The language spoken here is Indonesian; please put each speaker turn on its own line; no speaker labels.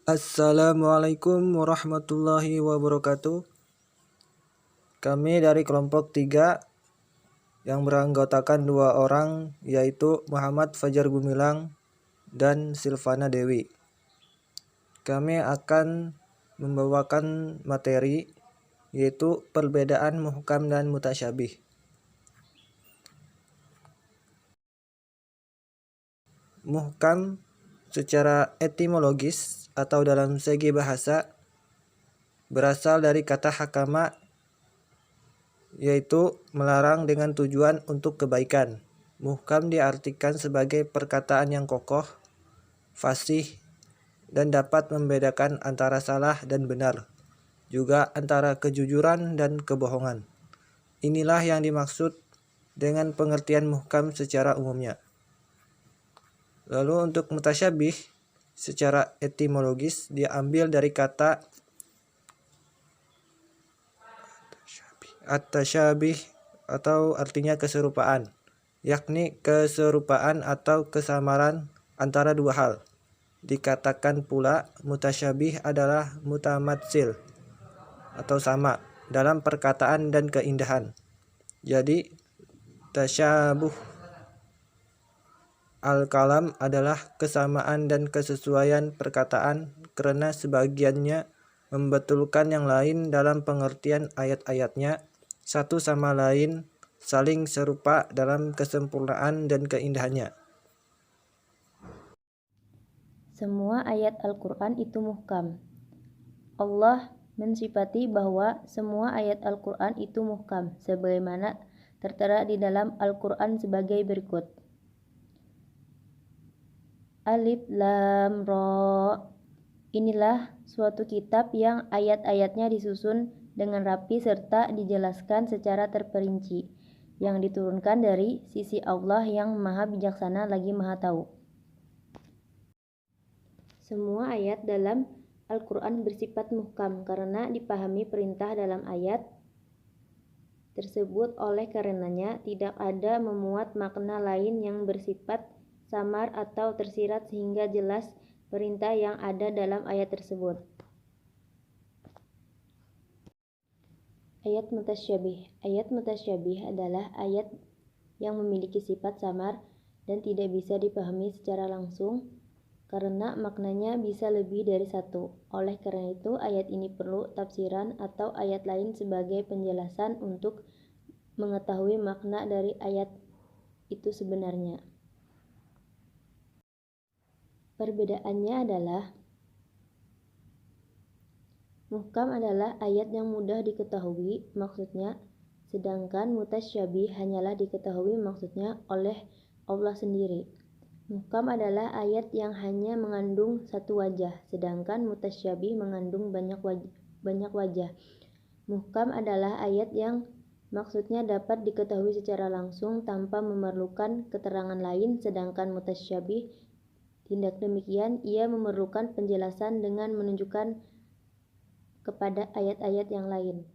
Assalamualaikum warahmatullahi wabarakatuh. Kami dari kelompok 3 yang beranggotakan 2 orang, yaitu Muhammad Fajar Gumilang dan Silvana Dewi. Kami akan membawakan materi yaitu perbedaan muhkam dan mutasyabih. Muhkam secara etimologis atau dalam segi bahasa berasal dari kata hakama, yaitu melarang dengan tujuan untuk kebaikan. Muhkam diartikan sebagai perkataan yang kokoh, fasih, dan dapat membedakan antara salah dan benar, juga antara kejujuran dan kebohongan. Inilah yang dimaksud dengan pengertian muhkam secara umumnya. Lalu untuk mutasyabih secara etimologis diambil dari kata at-tasyabih atau artinya keserupaan, yakni keserupaan atau kesamaran antara dua hal. Dikatakan pula mutasyabih adalah mutamatsil atau sama dalam perkataan dan keindahan. Jadi tasyabuh al-kalam adalah kesamaan dan kesesuaian perkataan karena sebagiannya membetulkan yang lain dalam pengertian ayat-ayatnya satu sama lain saling serupa dalam kesempurnaan dan keindahannya.
Semua ayat Al-Quran itu muhkam. Allah mensifati bahwa semua ayat Al-Quran itu muhkam, sebagaimana tertera di dalam Al-Quran sebagai berikut. Alif Lam Ra. Inilah suatu kitab yang ayat-ayatnya disusun dengan rapi serta dijelaskan secara terperinci, yang diturunkan dari sisi Allah yang maha bijaksana lagi maha tahu. Semua ayat dalam Al-Quran bersifat muhkam karena dipahami perintah dalam ayat tersebut, oleh karenanya tidak ada memuat makna lain yang bersifat samar atau tersirat sehingga jelas perintah yang ada dalam ayat tersebut. Ayat mutasyabih. Ayat mutasyabih adalah ayat yang memiliki sifat samar dan tidak bisa dipahami secara langsung karena maknanya bisa lebih dari satu. Oleh karena itu, ayat ini perlu tafsiran atau ayat lain sebagai penjelasan untuk mengetahui makna dari ayat itu sebenarnya. Perbedaannya adalah muhkam adalah ayat yang mudah diketahui maksudnya, sedangkan mutasyabih hanyalah diketahui maksudnya oleh Allah sendiri. Muhkam adalah ayat yang hanya mengandung satu wajah, sedangkan mutasyabih mengandung banyak wajah. Muhkam adalah ayat yang maksudnya dapat diketahui secara langsung tanpa memerlukan keterangan lain, sedangkan mutasyabih tidak demikian, ia memerlukan penjelasan dengan menunjukkan kepada ayat-ayat yang lain.